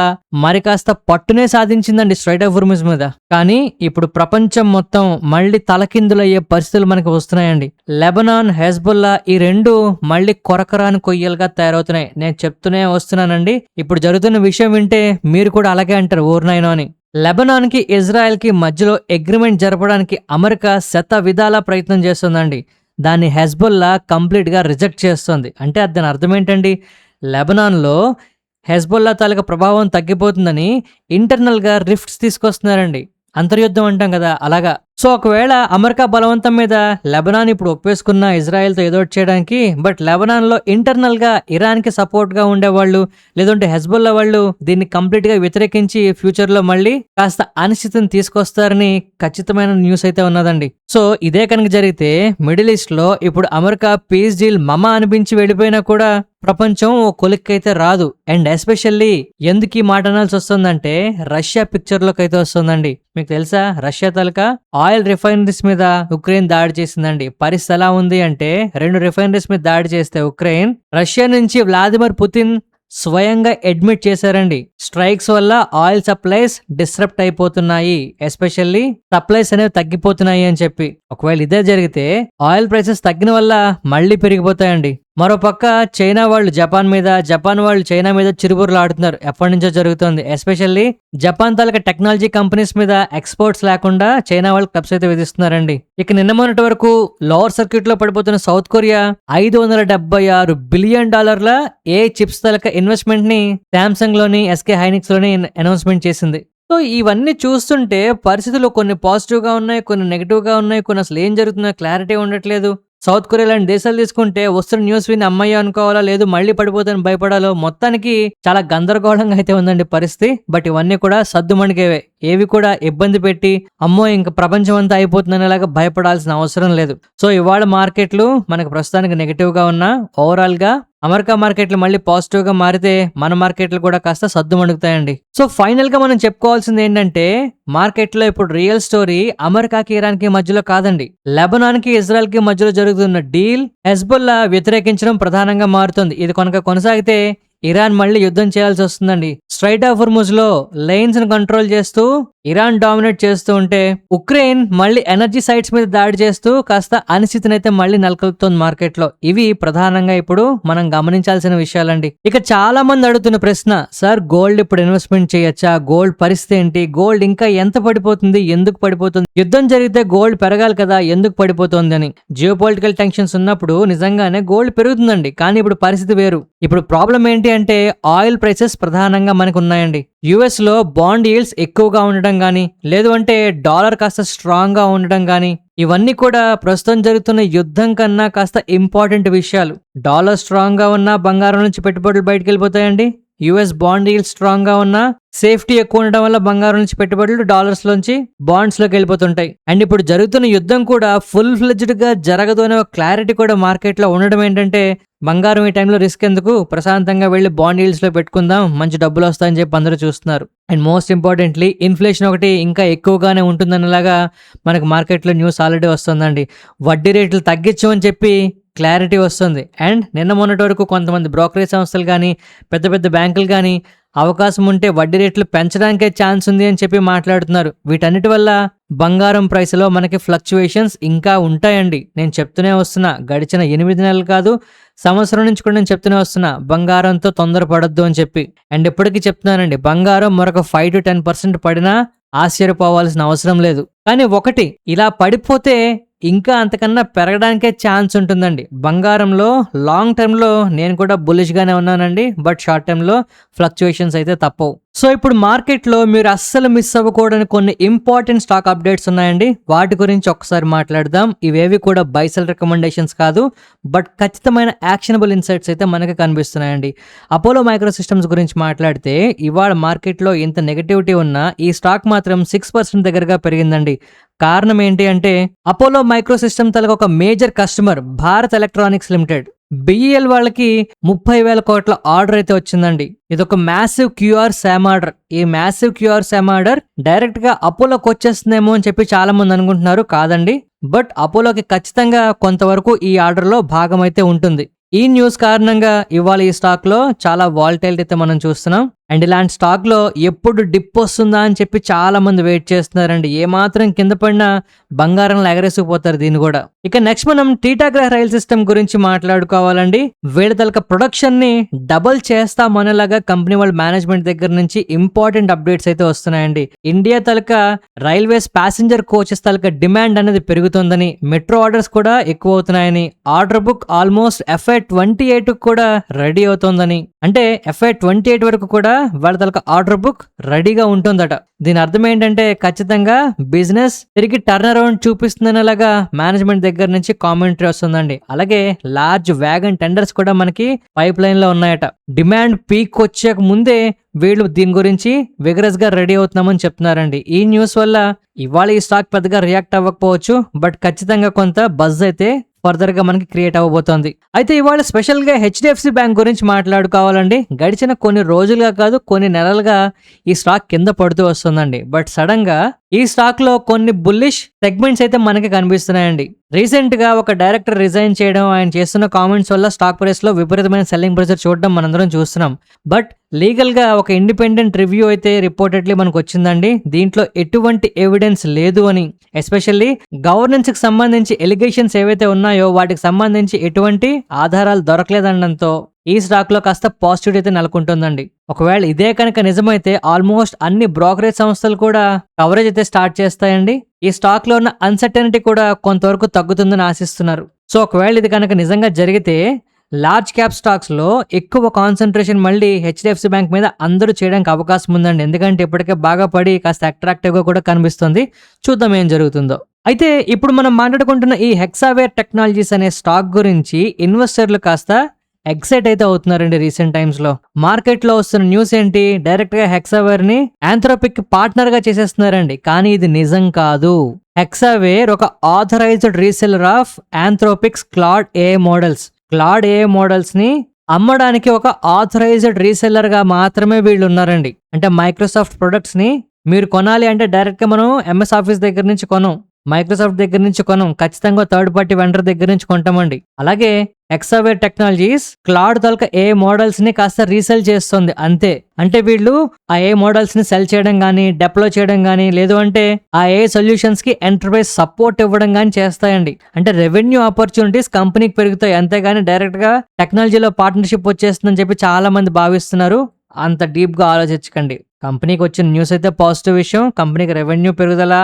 A: మరి కాస్త పట్టునే సాధించిందండి స్ట్రైట్ ఆఫ్ హోర్ముజ్ మీద. కానీ ఇప్పుడు ప్రపంచం మొత్తం మళ్ళీ తలకిందులయ్యే పరిస్థితులు మనకి వస్తున్నాయండి. లెబనాన్, హెజ్బుల్లా ఈ రెండు మళ్ళీ కొరకరాని కొయ్యలుగా తయారవుతున్నాయి. నేను చెప్తూనే వస్తున్నానండి, ఇప్పుడు జరుగుతున్న విషయం వింటే మీరు కూడా అలాగే అంటారు, ఓర్నాయనో అని. లెబనాన్ కి, ఇజ్రాయెల్ కి మధ్యలో అగ్రిమెంట్ జరపడానికి అమెరికా శత విధాల ప్రయత్నం చేస్తుందండి. దాన్ని హెజ్బుల్లా కంప్లీట్ గా రిజెక్ట్ చేస్తుంది. అంటే దాని అర్థం ఏంటండి, లెబనాన్ లో హెజ్బుల్లా తాలూకా ప్రభావం తగ్గిపోతుందని ఇంటర్నల్ గా రిఫ్ట్స్ తీసుకొస్తున్నారండి. అంతర్యుద్ధం అంటాం కదా, అలాగా. సో ఒకవేళ అమెరికా బలవంతం మీద లెబనాన్ ఇప్పుడు ఒప్పేసుకున్న ఇజ్రాయెల్తో ఏదో చేయడానికి, బట్ లెబనాన్ లో ఇంటర్నల్ గా ఇరాన్ కి సపోర్ట్ గా ఉండేవాళ్ళు, లేదంటే హెజ్బుల్లా వాళ్ళు దీన్ని కంప్లీట్ గా వ్యతిరేకించి ఫ్యూచర్ లో మళ్ళీ కాస్త అనిశ్చితిని తీసుకొస్తారని ఖచ్చితమైన న్యూస్ అయితే ఉన్నదండి. సో ఇదే కనుక జరిగితే మిడిల్ ఈస్ట్ లో ఇప్పుడు అమెరికా పీస్ డీల్ మమ అనిపించి వెళ్ళిపోయినా కూడా ప్రపంచం ఓ కొలిక్కైతే రాదు. అండ్ ఎస్పెషల్లీ ఎందుకు ఈ మాట అనాల్సి వస్తుందంటే, రష్యా పిక్చర్ లోకి అయితే వస్తుందండి. మీకు తెలుసా, రష్యా తాలూకా ఆయిల్ రిఫైనరీస్ మీద ఉక్రెయిన్ దాడి చేసిందండి. పరిస్థితి ఎలా ఉంది అంటే, 2 రిఫైనరీస్ మీద దాడి చేస్తే ఉక్రెయిన్, రష్యా నుంచి వ్లాదిమిర్ పుతిన్ స్వయంగా అడ్మిట్ చేశారండి. స్ట్రైక్స్ వల్ల ఆయిల్ సప్లైస్ డిస్రప్ట్ అయిపోతున్నాయి, ఎస్పెషల్లీ సప్లైస్ అనేవి తగ్గిపోతున్నాయి అని చెప్పి. ఒకవేళ ఇదే జరిగితే ఆయిల్ ప్రైసెస్ తగ్గిన వల్ల మళ్ళీ పెరిగిపోతాయండి. మరోపక్క చైనా వాళ్ళు జపాన్ మీద, జపాన్ వాళ్ళు చైనా మీద చిరుబుర్లు ఆడుతున్నారు. ఎప్పటి నుంచో జరుగుతుంది. ఎస్పెషల్లీ జపాన్ తాలూకా టెక్నాలజీ కంపెనీస్ మీద ఎక్స్పోర్ట్స్ లేకుండా చైనా వాళ్ళు క్లబ్స్ అయితే విధిస్తున్నారండి. ఇక నిన్న మొన్నటి వరకు లోవర్ సర్క్యూట్ లో పడిపోతున్న సౌత్ కొరియా $576 బిలియన్ ఏ చిప్స్ తాలూకా ఇన్వెస్ట్మెంట్ ని శాంసంగ్ లోని, ఎస్కే హైనిక్స్ లోని అనౌన్స్మెంట్ చేసింది. సో ఇవన్నీ చూస్తుంటే పరిస్థితులు కొన్ని పాజిటివ్ గా ఉన్నాయి, కొన్ని నెగిటివ్ గా ఉన్నాయి, కొన్ని అసలు ఏం జరుగుతుందో క్లారిటీ ఉండట్లేదు. సౌత్ కొరియా లాంటి దేశాలు తీసుకుంటే వస్తున్న న్యూస్ విని అమ్మయ్య అనుకోవాలా, లేదు మళ్ళీ పడిపోతాను భయపడాలో, మొత్తానికి చాలా గందరగోళంగా అయితే ఉందండి పరిస్థితి. బట్ ఇవన్నీ కూడా సద్దుమణిగేవే, ఏవి కూడా ఇబ్బంది పెట్టి అమ్మో ఇంక ప్రపంచం అంతా అయిపోతుందనేలాగా భయపడాల్సిన అవసరం లేదు. సో ఇవాళ మార్కెట్లు మనకు ప్రస్తుతానికి నెగిటివ్ గా ఉన్నా, ఓవరాల్ గా అమెరికా మార్కెట్లు మళ్ళీ పాజిటివ్ గా మారితే మన మార్కెట్లు కూడా కాస్త సద్దుమణుగుతాయండి. సో ఫైనల్ గా మనం చెప్పుకోవాల్సింది ఏంటంటే మార్కెట్ లో ఇప్పుడు రియల్ స్టోరీ అమెరికాకి ఇరాన్ కి మధ్యలో కాదండి, లెబనాన్ కి ఇజ్రాయెల్ కి మధ్యలో జరుగుతున్న డీల్ హెజ్బుల్లా వ్యతిరేకించడం ప్రధానంగా మారుతుంది. ఇది కనుక కొనసాగితే ఇరాన్ మళ్ళీ యుద్ధం చేయాల్సి వస్తుందండి. స్ట్రైట్ ఆఫ్ హోర్ముజ్ లో లైన్స్ ను కంట్రోల్ చేస్తూ ఇరాన్ డామినేట్ చేస్తూ ఉంటే ఉక్రెయిన్ మళ్ళీ ఎనర్జీ సైట్స్ మీద దాడి చేస్తూ కాస్త అనిశ్చితిని అయితే మళ్ళీ నెలకొల్పుతోంది మార్కెట్ లో. ఇవి ప్రధానంగా ఇప్పుడు మనం గమనించాల్సిన విషయాలండి. ఇక చాలా మంది అడుగుతున్న ప్రశ్న, సార్ గోల్డ్ ఇప్పుడు ఇన్వెస్ట్మెంట్ చేయొచ్చా, గోల్డ్ పరిస్థితి ఏంటి, గోల్డ్ ఇంకా ఎంత పడిపోతుంది, ఎందుకు పడిపోతుంది, యుద్ధం జరిగితే గోల్డ్ పెరగాలి కదా ఎందుకు పడిపోతుంది అని. జియోపొలిటికల్ టెన్షన్స్ ఉన్నప్పుడు నిజంగానే గోల్డ్ పెరుగుతుందండి, కానీ ఇప్పుడు పరిస్థితి వేరు. ఇప్పుడు ప్రాబ్లం ఏంటి అంటే ఆయిల్ ప్రైసెస్ ప్రధానంగా మనకు ఉన్నాయండి. యుఎస్ లో బాండ్ ఈల్డ్స్ ఎక్కువగా ఉండడం గానీ, లేదు అంటే డాలర్ కాస్త స్ట్రాంగ్ గా ఉండడం గానీ, ఇవన్నీ కూడా ప్రస్తుతం జరుగుతున్న యుద్ధం కన్నా కాస్త ఇంపార్టెంట్ విషయాలు. డాలర్ స్ట్రాంగ్ గా ఉన్నా బంగారం నుంచి పెట్టుబడులు బయటకు వెళ్ళిపోతాయండి. యుఎస్ బాండ్ ఈల్డ్ స్ట్రాంగ్ గా ఉన్నా సేఫ్టీ ఎక్కువ ఉండడం వల్ల బంగారం నుంచి పెట్టుబడులు డాలర్స్ లోంచి బాండ్స్ లోకి వెళ్ళిపోతుంటాయి. అండ్ ఇప్పుడు జరుగుతున్న యుద్ధం కూడా ఫుల్ ఫ్లెడ్జ్డ్ గా జరగదు అనే క్లారిటీ కూడా మార్కెట్ లో ఉండడం ఏంటంటే బంగారం ఈ టైంలో రిస్క్ ఎందుకు, ప్రశాంతంగా వెళ్లి బాండ్ ఈల్డ్స్ లో పెట్టుకుందాం, మంచి డబ్బులు వస్తాయని చెప్పి అందరూ చూస్తున్నారు. అండ్ మోస్ట్ ఇంపార్టెంట్లీ ఇన్ఫ్లేషన్ ఒకటి ఇంకా ఎక్కువగానే ఉంటుందనేలాగా మనకు మార్కెట్లో న్యూస్ ఆల్రెడీ వస్తుందండి. వడ్డీ రేట్లు తగ్గించమని చెప్పి క్లారిటీ వస్తుంది. అండ్ నిన్న మొన్నటి వరకు కొంతమంది బ్రోకరేజ్ సంస్థలు కానీ, పెద్ద పెద్ద బ్యాంకులు కానీ అవకాశం ఉంటే వడ్డీ రేట్లు పెంచడానికే ఛాన్స్ ఉంది అని చెప్పి మాట్లాడుతున్నారు. వీటన్నిటి వల్ల బంగారం ప్రైస్లో మనకి ఫ్లక్చువేషన్స్ ఇంకా ఉంటాయండి. నేను చెప్తూనే వస్తున్నా, గడిచిన 8 నెలలు కాదు, సంవత్సరం నుంచి కూడా నేను చెప్తూనే వస్తున్నా, బంగారంతో తొందరపడద్దు అని చెప్పి. అండ్ ఇప్పటికీ చెప్తున్నానండి, బంగారం మరొక 5 to 10% పడినా ఆశ్చర్యపోవాల్సిన అవసరం లేదు. కానీ ఒకటి, ఇలా పడిపోతే ఇంకా అంతకన్నా పెరగడానికే ఛాన్స్ ఉంటుందండి. బంగారంలో లాంగ్ టర్మ్ లో నేను కూడా బులిష్ గానే ఉన్నానండి, బట్ షార్ట్ టర్మ్ లో ఫ్లక్చుయేషన్స్ అయితే తప్పవు. సో ఇప్పుడు మార్కెట్ లో మీరు అస్సలు మిస్ అవ్వకూడని కొన్ని ఇంపార్టెంట్ స్టాక్ అప్డేట్స్ ఉన్నాయండి. వాటి గురించి ఒకసారి మాట్లాడదాం. ఇవేవి కూడా బైసెల్ రికమెండేషన్స్ కాదు, బట్ ఖచ్చితమైన యాక్షనబుల్ ఇన్సైట్స్ అయితే మనకి కనిపిస్తున్నాయండి. అపోలో మైక్రో సిస్టమ్స్ గురించి మాట్లాడితే ఇవాళ మార్కెట్ లో ఇంత నెగటివిటీ ఉన్నా ఈ స్టాక్ మాత్రం 6% దగ్గరగా పెరిగిందండి. కారణం ఏంటి అంటే అపోలో మైక్రో సిస్టమ్ తలక ఒక major customer Bharat electronics limited BEL వాళ్ళకి 30,000 కోట్ల ఆర్డర్ అయితే వచ్చిందండి. ఇదొక మ్యాసివ్ క్యూఆర్ శామ్ ఆర్డర్. ఈ massive QR Sam order direct గా అపోలోకి వచ్చేస్తుందేమో అని చెప్పి చాలా మంది అనుకుంటున్నారు. కాదండి, బట్ అపోలోకి ఖచ్చితంగా కొంతవరకు ఈ ఆర్డర్ లో భాగం అయితే ఉంటుంది. ఈ న్యూస్ కారణంగా ఇవాళ ఈ స్టాక్ లో చాలా వాలటైలిటీ అయితే మనం చూస్తున్నాం. అండ్ ఇలాంటి స్టాక్ లో ఎప్పుడు డిప్ వస్తుందా అని చెప్పి చాలా మంది వెయిట్ చేస్తున్నారండి. ఏమాత్రం కింద పడినా బంగారంలో ఎగరేసుకుపోతారు దీన్ని కూడా. ఇక నెక్స్ట్ మనం టీటాగ్రా రైల్ సిస్టమ్ గురించి మాట్లాడుకోవాలండి. వీళ్ళ తలక ప్రొడక్షన్ ని డబుల్ చేస్తామనేలాగా కంపెనీ వాళ్ళ మేనేజ్మెంట్ దగ్గర నుంచి ఇంపార్టెంట్ అప్డేట్స్ అయితే వస్తున్నాయండి. ఇండియా తలక రైల్వేస్ ప్యాసింజర్ కోచెస్ తలక డిమాండ్ అనేది పెరుగుతుందని, మెట్రో ఆర్డర్స్ కూడా ఎక్కువ అవుతున్నాయని, ఆర్డర్ బుక్ ఆల్మోస్ట్ FY28 కూడా రెడీ అవుతోందని, అంటే FY28 వరకు కూడా వాళ్ళ తలక ఆర్డర్ బుక్ రెడీగా ఉంటుందట. దీని అర్థం ఏంటంటే ఖచ్చితంగా బిజినెస్ తిరిగి టర్న్ అరౌండ్ చూపిస్తుందనేలాగా మేనేజ్మెంట్ దగ్గర నుంచి కామెంటరీ వస్తుందండి. అలాగే లార్జ్ వ్యాగన్ టెండర్స్ కూడా మనకి పైప్ లైన్ లో ఉన్నాయట. డిమాండ్ పీక్ వచ్చాక ముందే వీళ్ళు దీని గురించి విగరస్ గా రెడీ అవుతున్నామని చెప్తున్నారండి. ఈ న్యూస్ వల్ల ఇవాళ ఈ స్టాక్ పెద్దగా రియాక్ట్ అవ్వకపోవచ్చు, బట్ ఖచ్చితంగా కొంత బజ్ అయితే ఫర్దర్ గా మనకి క్రియేట్ అవ్వబోతోంది. అయితే ఇవాళ స్పెషల్ గా HDFC బ్యాంక్ గురించి మాట్లాడుకోవాలండి. గడిచిన కొన్ని రోజులుగా కాదు, కొన్ని నెలలుగా ఈ స్టాక్ కింద పడుతూ వస్తుందండి. బట్ సడన్ గా ఈ స్టాక్ లో కొన్ని బుల్లిష్ సెగ్మెంట్స్ అయితే మనకి కనిపిస్తున్నాయండి. రీసెంట్ గా ఒక డైరెక్టర్ రిజైన్ చేయడం, ఆయన చేస్తున్న కామెంట్స్ వల్ల స్టాక్ ప్రైస్ లో విపరీతమైన సెల్లింగ్ ప్రెషర్ చూడడం మనందరం చూస్తున్నాం. బట్ లీగల్గా ఒక ఇండిపెండెంట్ రివ్యూ అయితే రిపోర్టెడ్లీ మనకు వచ్చిందండి. దీంట్లో ఎటువంటి ఎవిడెన్స్ లేదు అని, ఎస్పెషల్లీ గవర్నెన్స్కి సంబంధించి ఎలిగేషన్స్ ఏవైతే ఉన్నాయో వాటికి సంబంధించి ఎటువంటి ఆధారాలు దొరకలేదనడంతో ఈ స్టాక్ లో కాస్త పాజిటివ్ అయితే నెలకొంటుందండి. ఒకవేళ ఇదే కనుక నిజమైతే ఆల్మోస్ట్ అన్ని బ్రోకరేజ్ సంస్థలు కూడా కవరేజ్ అయితే స్టార్ట్ చేస్తాయండి. ఈ స్టాక్ లో ఉన్న అన్సర్టనిటీ కూడా కొంతవరకు తగ్గుతుందని ఆశిస్తున్నారు. సో ఒకవేళ ఇది కనుక నిజంగా జరిగితే లార్జ్ క్యాప్ స్టాక్స్ లో ఎక్కువ కాన్సన్ట్రేషన్ మళ్ళీ హెచ్డిఎఫ్సి బ్యాంక్ మీద అందరూ చేయడానికి అవకాశం ఉందండి. ఎందుకంటే ఇప్పటికే బాగా పడి కాస్త అట్రాక్టివ్ గా కూడా కనిపిస్తుంది. చూద్దాం ఏం జరుగుతుందో. అయితే ఇప్పుడు మనం మాట్లాడుకుంటున్న ఈ హెక్సావేర్ టెక్నాలజీస్ అనే స్టాక్ గురించి ఇన్వెస్టర్లు కాస్త ఎక్సైట్ అయితే అవుతున్నారండి. రీసెంట్ టైమ్స్ లో మార్కెట్ లో వస్తున్న న్యూస్ ఏంటి, డైరెక్ట్ గా హెక్సావేర్ ని ఆంథ్రోపిక్ పార్ట్నర్ గా చేసేస్తున్నారండి. కానీ ఇది నిజం కాదు. హెక్సావేర్ ఒక authorised reseller of Anthropic's Claude AI models. Claude AI models ని అమ్మడానికి ఒక ఆథరైజ్డ్ రీసెల్లర్ గా మాత్రమే వీళ్ళు ఉన్నారండి. అంటే మైక్రోసాఫ్ట్ ప్రొడక్ట్స్ ని మీరు కొనాలి అంటే డైరెక్ట్ గా మనం ఎంఎస్ ఆఫీస్ దగ్గర నుంచి కొనం, మైక్రోసాఫ్ట్ దగ్గర నుంచి కొనం, ఖచ్చితంగా థర్డ్ పార్టీ వెండర్ దగ్గర నుంచి కొంటామండి. అలాగే హెక్సావేర్ టెక్నాలజీస్ క్లాడ్ తాలూకా ఏ మోడల్స్ ని కాస్త రీసెల్ చేస్తుంది అంతే. అంటే వీళ్ళు ఆ ఏ మోడల్స్ ని సెల్ చేయడం గానీ, డెప్లో చేయడం గానీ, లేదు అంటే ఆ ఏ సొల్యూషన్స్ కి ఎంటర్ప్రైజ్ సపోర్ట్ ఇవ్వడం గానీ చేస్తాయండి. అంటే రెవెన్యూ ఆపర్చునిటీస్ కంపెనీకి పెరుగుతాయి అంతేగాని డైరెక్ట్ గా టెక్నాలజీలో పార్ట్నర్షిప్ వచ్చేస్తుందని చెప్పి చాలా మంది భావిస్తున్నారు. అంత డీప్ గా ఆలోచించకండి. కంపెనీకి వచ్చిన న్యూస్ అయితే పాజిటివ్ విషయం, కంపెనీకి రెవెన్యూ పెరుగుదల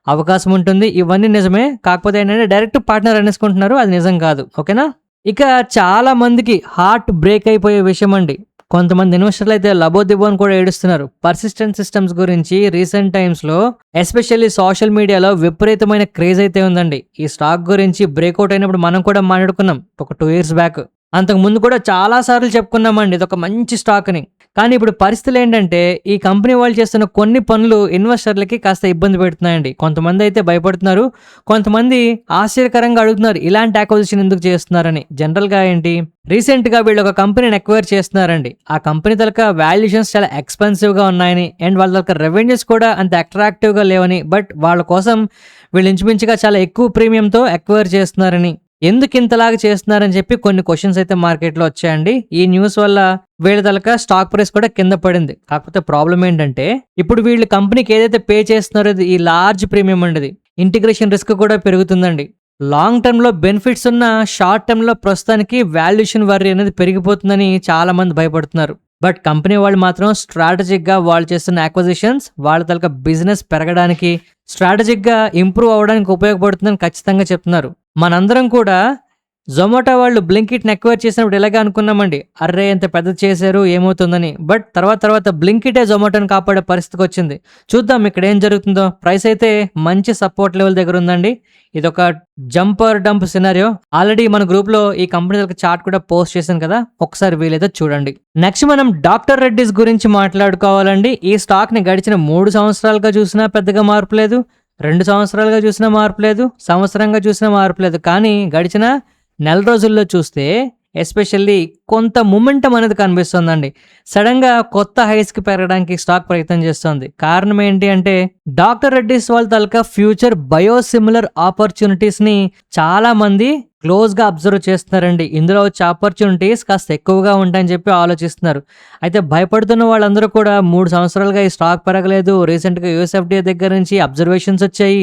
A: అవకాశం ఉంటుంది, ఇవన్నీ నిజమే. కాకపోతే ఏంటంటే డైరెక్ట్ పార్ట్నర్ అనేసుకుంటున్నారు, అది నిజం కాదు. ఓకేనా. ఇక చాలా మందికి హార్ట్ బ్రేక్ అయిపోయే విషయం అండి. కొంతమంది ఇన్వెస్టర్లు అయితే లబోదిబో అని కూడా ఏడుస్తున్నారు. పర్సిస్టెంట్ సిస్టమ్స్ గురించి రీసెంట్ టైమ్స్ లో ఎస్పెషల్లీ సోషల్ మీడియాలో విపరీతమైన క్రేజ్ అయితే ఉందండి. ఈ స్టాక్ గురించి బ్రేక్అవుట్ అయినప్పుడు మనం కూడా మాట్లాడుకున్నాం ఒక 2 years బ్యాక్. అంతకు ముందు కూడా చాలా సార్లు చెప్పుకున్నామండి ఇది ఒక మంచి స్టాక్ అని. కానీ ఇప్పుడు పరిస్థితులు ఏంటంటే ఈ కంపెనీ వాళ్ళు చేస్తున్న కొన్ని పనులు ఇన్వెస్టర్లకి కాస్త ఇబ్బంది పెడుతున్నాయండి. కొంతమంది అయితే భయపడుతున్నారు, కొంతమంది ఆశ్చర్యకరంగా అడుగుతున్నారు ఇలాంటి అక్విజిషన్ ఎందుకు చేస్తున్నారని. జనరల్ గా ఏంటి, రీసెంట్ గా వీళ్ళు ఒక కంపెనీని ఎక్వైర్ చేస్తున్నారండి. ఆ కంపెనీ తలక వాల్యుయేషన్స్ చాలా ఎక్స్పెన్సివ్ గా ఉన్నాయని, అండ్ వాళ్ళ తలక రెవెన్యూస్ కూడా అంత అట్రాక్టివ్ గా లేవని, బట్ వాళ్ళ కోసం వీళ్ళు ఇంచుమించుగా చాలా ఎక్కువ ప్రీమియంతో ఎక్వైర్ చేస్తున్నారని, ఎందుకు ఇంతలాగా చేస్తున్నారని చెప్పి కొన్ని క్వశ్చన్స్ అయితే మార్కెట్లో వచ్చాయండి. ఈ న్యూస్ వల్ల వీళ్ళ తలక స్టాక్ ప్రైస్ కూడా కింద పడింది. కాకపోతే ప్రాబ్లం ఏంటంటే ఇప్పుడు వీళ్ళు కంపెనీకి ఏదైతే పే చేస్తున్నారో ఈ లార్జ్ ప్రీమియం అండి, ఇంటిగ్రేషన్ రిస్క్ కూడా పెరుగుతుందండి. లాంగ్ టర్మ్ లో బెనిఫిట్స్ ఉన్న షార్ట్ టర్మ్ లో ప్రస్తుతానికి వాల్యుయేషన్ వర్రీ అనేది పెరిగిపోతుందని చాలా మంది భయపడుతున్నారు. బట్ కంపెనీ వాళ్ళు మాత్రం స్ట్రాటజిక్ గా వాళ్ళు చేస్తున్న అక్విజిషన్స్ వాళ్ళ తలక బిజినెస్ పెరగడానికి, స్ట్రాటజిక్ గా ఇంప్రూవ్ అవ్వడానికి ఉపయోగపడుతుందని ఖచ్చితంగా చెప్తున్నారు. మనందరం కూడా జొమాటో వాళ్ళు బ్లింకిట్ ఎక్వైర్ చేసినప్పుడు ఇలాగే అనుకున్నామండి, అర్రే ఎంత పెద్ద చేశారు ఏమవుతుందని. బట్ తర్వాత బ్లింకిటే జొమాటోని కాపాడే పరిస్థితికి వచ్చింది. చూద్దాం ఇక్కడ ఏం జరుగుతుందో. ప్రైస్ అయితే మంచి సపోర్ట్ లెవెల్ దగ్గర ఉందండి. ఇదొక జంపర్ డంప్ సినారియో. ఆల్రెడీ మన గ్రూప్ లో ఈ కంపెనీ చార్ట్ కూడా పోస్ట్ చేశాను కదా, ఒకసారి వీలైతే చూడండి. నెక్స్ట్ మనం డాక్టర్ రెడ్డిస్ గురించి మాట్లాడుకోవాలండి. ఈ స్టాక్ ని గడిచిన 3 సంవత్సరాలుగా చూసినా పెద్దగా మార్పు లేదు, 2 సంవత్సరాలుగా చూసినా మార్పు లేదు, సంవత్సరంగా చూసినా మార్పు లేదు. కానీ గడిచిన నెల రోజుల్లో చూస్తే ఎస్పెషల్లీ కొంత మొమెంటం అనేది కనిపిస్తుందండి. సడన్ గా కొత్త హైస్ కి పెరగడానికి స్టాక్ ప్రయత్నం చేస్తుంది. కారణం ఏంటి అంటే డాక్టర్ రెడ్డిస్ వాళ్ళ తలక ఫ్యూచర్ బయోసిమిలర్ ఆపర్చునిటీస్ ని చాలా మంది క్లోజ్ గా అబ్జర్వ్ చేస్తున్నారండి. ఇందులో వచ్చే ఆపర్చునిటీస్ కాస్త ఎక్కువగా ఉంటాయని చెప్పి ఆలోచిస్తున్నారు. అయితే భయపడుతున్న వాళ్ళందరూ కూడా 3 సంవత్సరాలుగా ఈ స్టాక్ పెరగలేదు, రీసెంట్ గా యూఎస్ఎఫ్డిఏ దగ్గర నుంచి అబ్జర్వేషన్స్ వచ్చాయి,